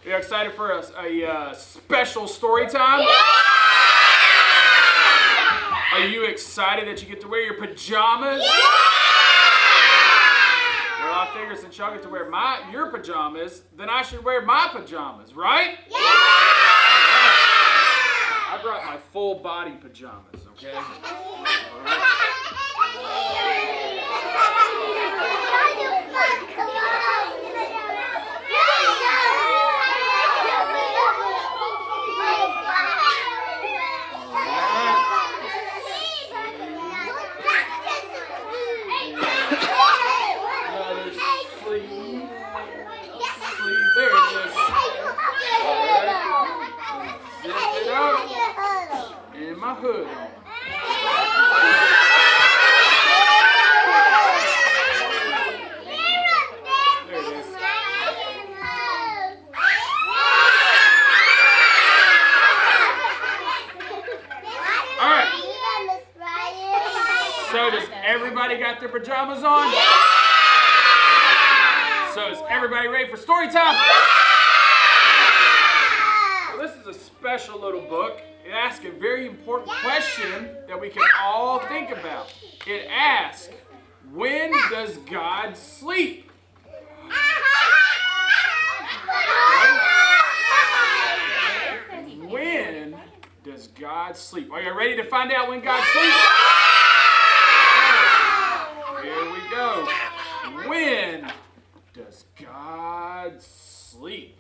Are you excited for a special story time? Yeah! Are you excited that you get to wear your pajamas? Yeah! Well, I figure since y'all get to wear your pajamas, then I should wear my pajamas, right? Yeah! I brought my full body pajamas, okay? All right. My hood on. There it is. All right. So does everybody got their pajamas on? So is everybody ready for story time? Well, this is a special little book. It asks a very important question that we can all think about. It asks, when does God sleep? Okay? When does God sleep? Are you ready to find out when God sleeps? Here we go. When does God sleep?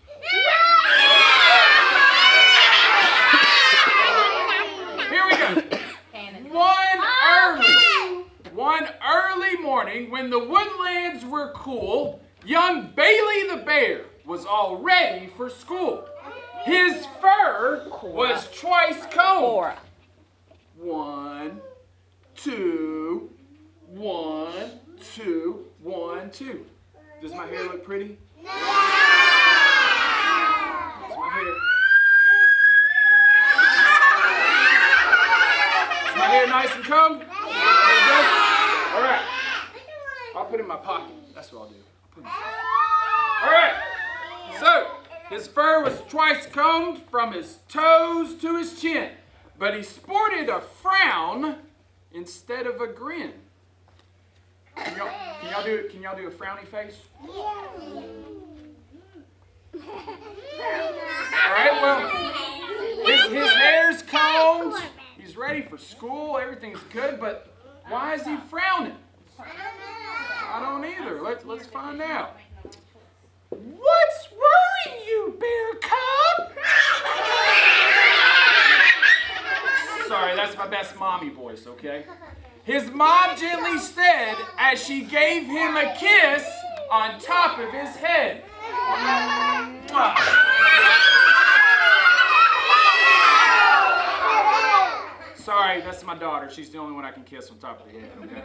Here we go. One early morning, when the woodlands were cool, young Bailey the bear was all ready for school. His fur was twice combed. 1, 2, 1, 2, 1, 2. Does my hair look pretty? Does my hair? Is my hair nice and combed? All right. I'll put it in my pocket. That's what I'll do. All right. So, his fur was twice combed from his toes to his chin, but he sported a frown instead of a grin. Can y'all do a frowny face? All right. Well, his hair's combed. He's ready for school. Everything's good, but why is he frowning? I don't either. Let's find out. What's worrying you, bear cub? Sorry, that's my best mommy voice, okay? His mom gently said as she gave him a kiss on top of his head. Sorry, that's my daughter. She's the only one I can kiss on top of the head. Okay?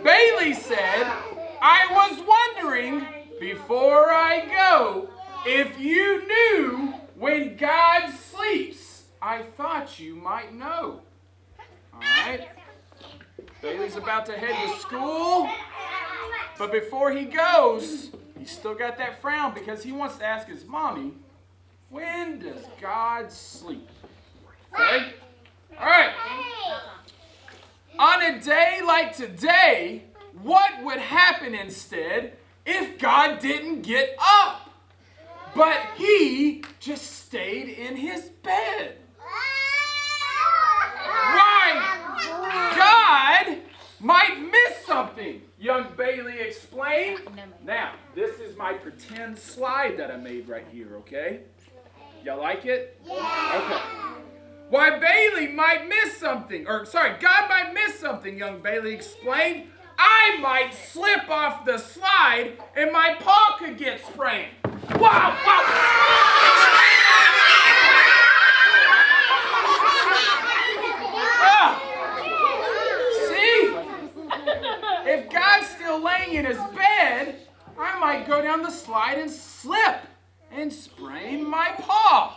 Bailey said, I was wondering, before I go, if you knew when God sleeps. I thought you might know. All right. Bailey's about to head to school. But before he goes, he's still got that frown because he wants to ask his mommy, when does God sleep? Okay? All right. On a day like today, what would happen instead if God didn't get up, but he just stayed in his bed? Why? God might miss something, young Bailey explained. Now, this is my pretend slide that I made right here, okay? Y'all like it? Yeah. Okay. Why Bailey might miss something, God might miss something, young Bailey explained. I might slip off the slide and my paw could get sprained. Wow! See? If God's still laying in his bed, I might go down the slide and slip and sprain my paw.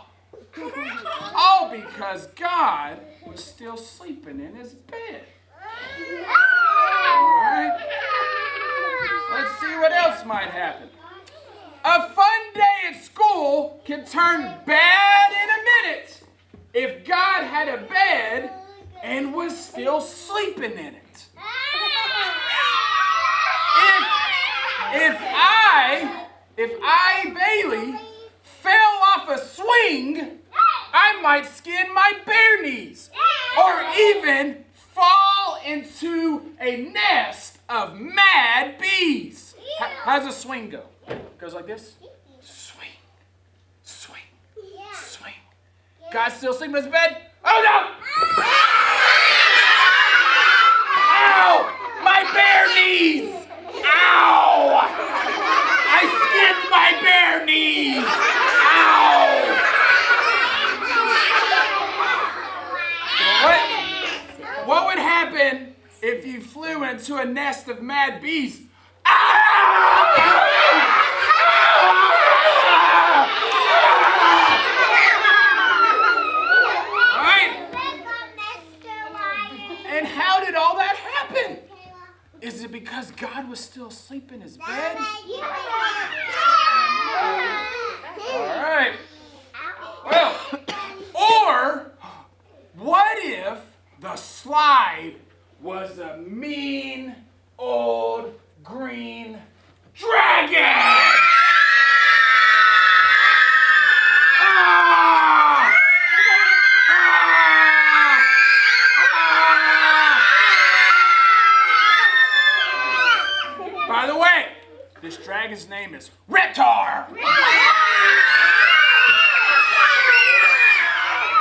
All because God was still sleeping in his bed. All right. Let's see what else might happen. A fun would turn bad in a minute if God had a bed and was still sleeping in it. If I, Bailey, fell off a swing, I might skin my bare knees or even fall into a nest of mad bees. How's a swing go? It goes like this. Swing, swing, swing. God's still sleeping in his bed. Oh no! Ow! My bare knees! Ow! I skinned my bare knees! Ow! What would happen if you flew into a nest of mad bees? And how did all that happen? Is it because God was still asleep in his bed? All right. Well, or what if the slide was a mean old green dragon? By the way, this dragon's name is Reptar. All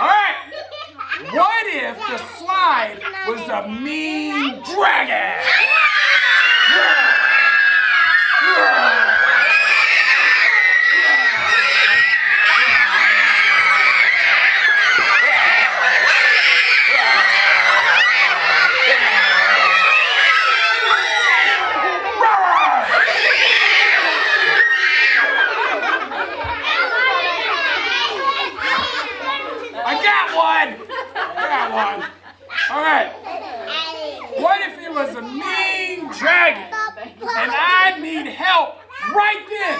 right. What if the slide was a mean dragon? All right. What if it was a mean dragon and I need help right then?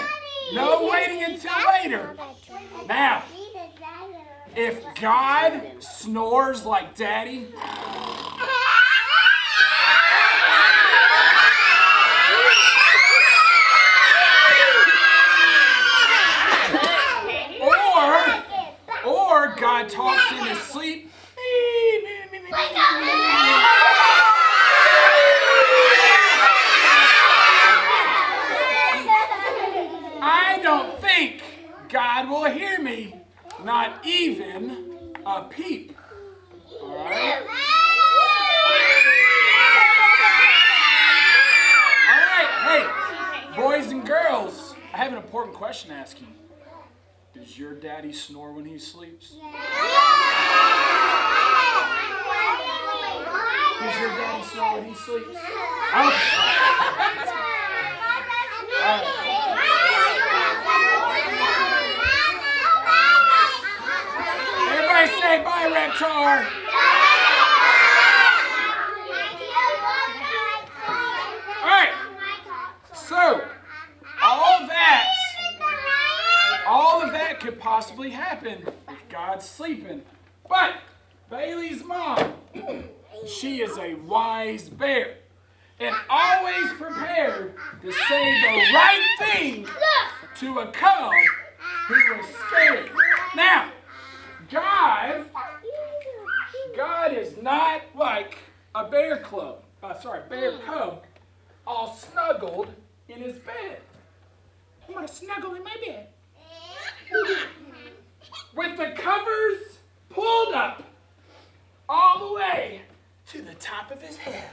No waiting until later. Now, if God snores like Daddy, or God talks in his sleep, I don't think God will hear me, not even a peep. All right? All right, hey, boys and girls, I have an important question to ask you. Does your daddy snore when he sleeps? Does your daddy snore when he sleeps? Everybody say bye, Reptar. All right. So, all of that could possibly happen if God's sleeping. But Bailey's mom, she is a wise bear and always prepared to say the right thing to a cub who was scared. Now, God is not like a bear cub, all snuggled in his bed. I want to snuggle in my bed. With the covers pulled up all the way to the top of his head.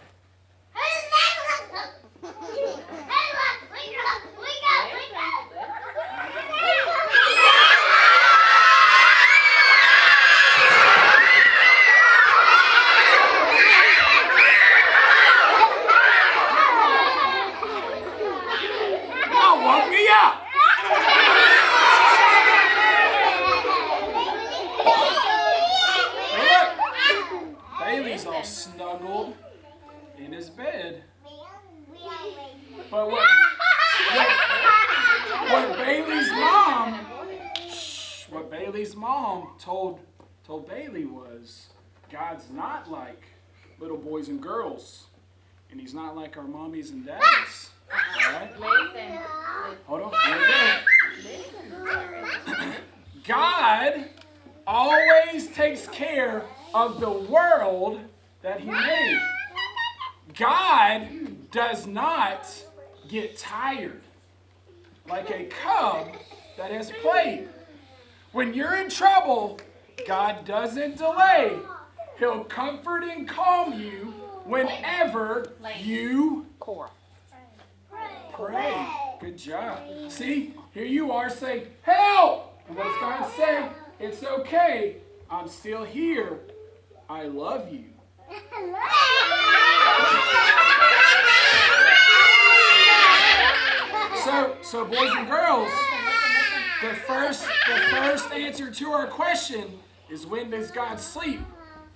Y'all woke me up. Bailey's all snuggled in his bed. But what Bailey's mom told Bailey was, God's not like little boys and girls, and he's not like our mommies and daddies. All right? Listen. Hold on. Here we go. God always takes care of the world that he made. God does not get tired like a cub that has played. When you're in trouble, God doesn't delay. He'll comfort and calm you whenever you pray. Good job. See, here you are saying, help! And what does God say? It's okay. I'm still here. I love you. So boys and girls, the first answer to our question is, when does God sleep?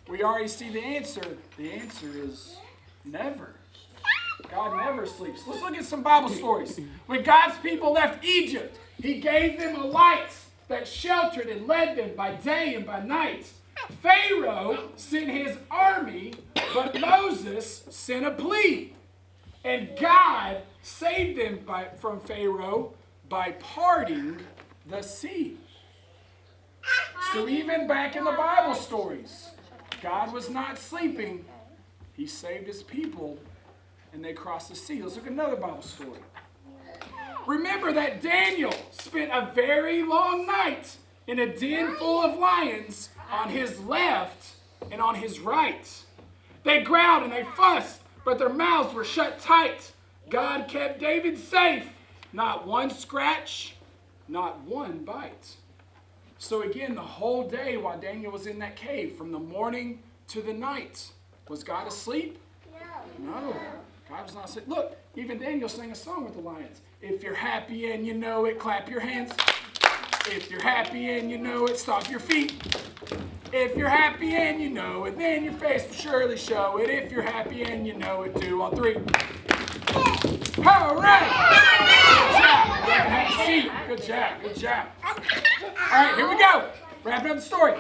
We already see the answer. The answer is never. God never sleeps. Let's look at some Bible stories. When God's people left Egypt, he gave them a light that sheltered and led them by day and by night. Pharaoh sent his army, but Moses sent a plea. And God saved them from Pharaoh by parting the sea. So even back in the Bible stories, God was not sleeping. He saved his people, and they crossed the sea. Let's look at another Bible story. Remember that Daniel spent a very long night in a den full of lions on his left and on his right. They growled and they fussed, but their mouths were shut tight. God kept David safe. Not one scratch, not one bite. So again, the whole day while Daniel was in that cave, from the morning to the night, was God asleep? No. God was not asleep. Look, even Daniel sang a song with the lions. If you're happy and you know it, clap your hands. If you're happy and you know it, stomp your feet. If you're happy and you know it, then your face will surely show it. If you're happy and you know it, 2 on 3. Hooray! Good job. Good job. All right, here we go. Wrapping up the story.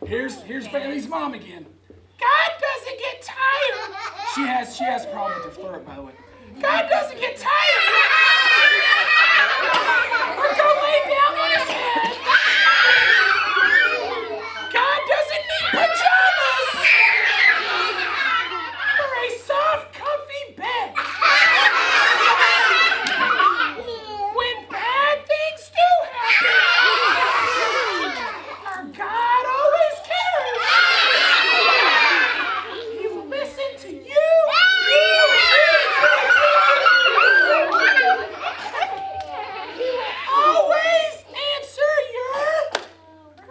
Here's Bailey's mom again. God doesn't get tired. She has a problem with her throat, by the way. God doesn't get tired. Or go lay down on his head. God doesn't need pajamas. Or a soft, comfy bed. When bad things do happen, our God always cares. He will listen to you. Always answer your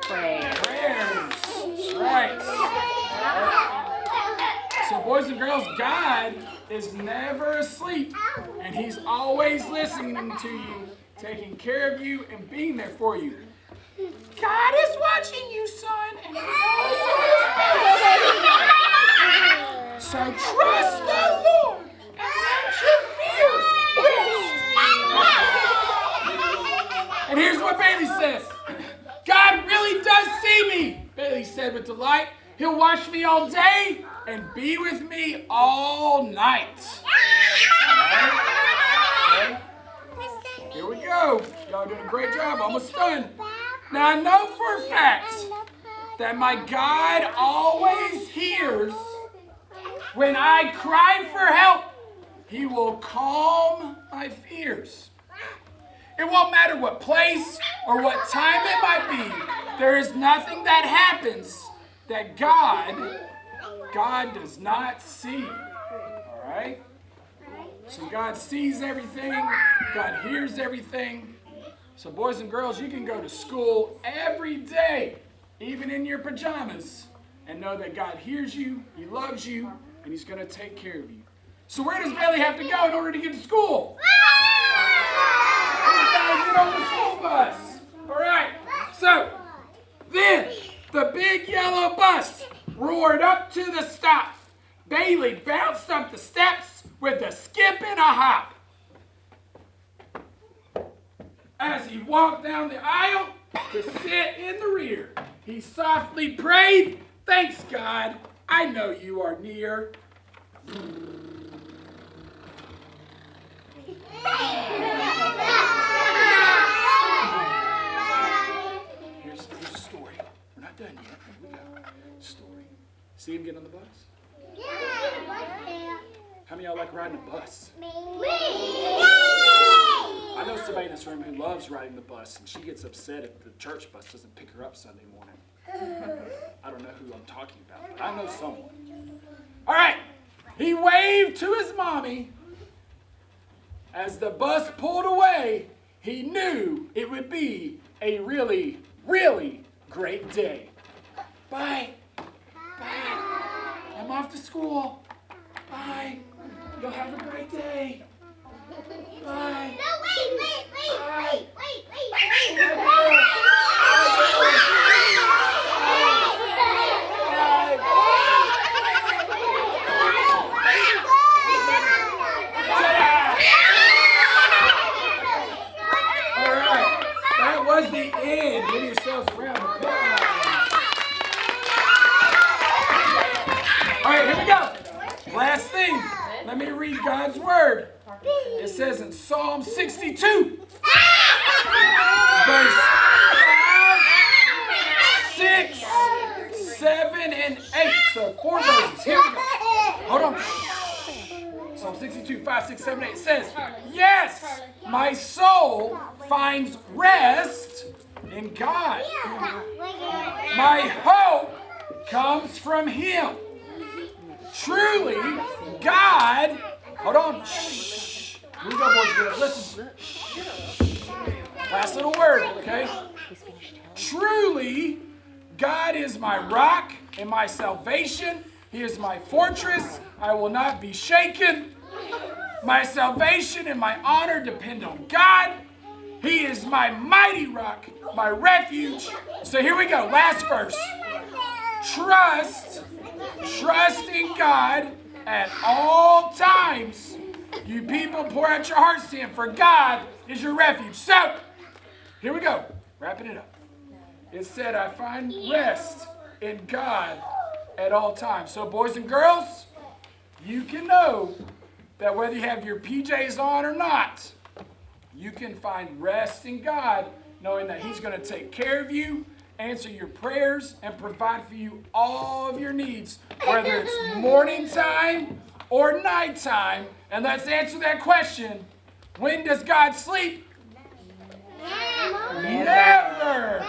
prayers. That's right. So boys and girls, God is never asleep, and he's always listening to you, taking care of you, and being there for you. God is watching you, son, and he knows your best. So trust the Lord and let your fears rest. And here's what Bailey says. God really does see me, Bailey said with delight. He'll watch me all day and be with me all night. Okay. Here we go. Y'all doing a great job. Almost done. Now I know for a fact that my God always hears when I cry for help. He will calm my fears. It won't matter what place or what time it might be. There is nothing that happens that God does not see. All right? So God sees everything. God hears everything. So boys and girls, you can go to school every day, even in your pajamas, and know that God hears you, he loves you, and he's going to take care of you. So where does Bailey have to go in order to get to school? Get on the school bus. All right. So then the big yellow bus roared up to the stop. Bailey bounced up the steps with a skip and a hop. as he walked down the aisle to sit in the rear. He softly prayed, "Thanks, God, I know you are near." Here's a story. We're not done yet. Here we go. Story. See him get on the bus? How many of y'all like riding a bus? Me. I know somebody in this room who loves riding the bus, and she gets upset if the church bus doesn't pick her up Sunday morning. I don't know who I'm talking about, but I know someone. All right. He waved to his mommy. As the bus pulled away, he knew it would be a really, really great day. Bye. Bye. I'm off to school. Bye. You'll have a great day. Bye. No, wait. All right. That was the end. Give yourselves a round of applause. All right, here we go. Last thing. Let me read God's word. It says in Psalm 62, verse 5, 6, 7, and 8. So 4 verses. Here we go. Hold on. Psalm 62, 5, 6, 7, 8 says, "Yes, my soul finds rest in God. My hope comes from Him. Truly, God," hold on. Shh. Here we go, boys and girls. Listen. Last little word, okay? "Truly, God is my rock and my salvation. He is my fortress. I will not be shaken. My salvation and my honor depend on God. He is my mighty rock, my refuge." So here we go. Last verse. Trust in God at all times. You people, pour out your hearts to Him, for God is your refuge. So, here we go. Wrapping it up. It said, I find rest in God at all times. So, boys and girls, you can know that whether you have your PJs on or not, you can find rest in God, knowing that He's going to take care of you, answer your prayers, and provide for you all of your needs, whether it's morning time or nighttime. And let's answer that question. When does God sleep? Never.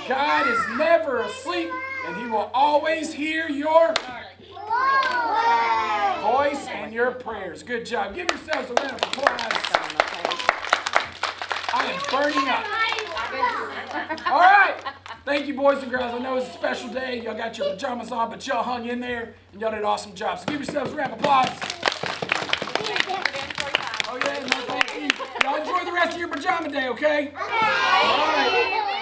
God is never asleep, and He will always hear your voice and your prayers. Good job. Give yourselves a round of applause. I am burning up. All right. Thank you, boys and girls. I know it's a special day. Y'all got your pajamas on, but y'all hung in there, and y'all did an awesome job. So give yourselves a round of applause. Oh, yeah. No, thank you. Y'all enjoy the rest of your pajama day, okay? All right.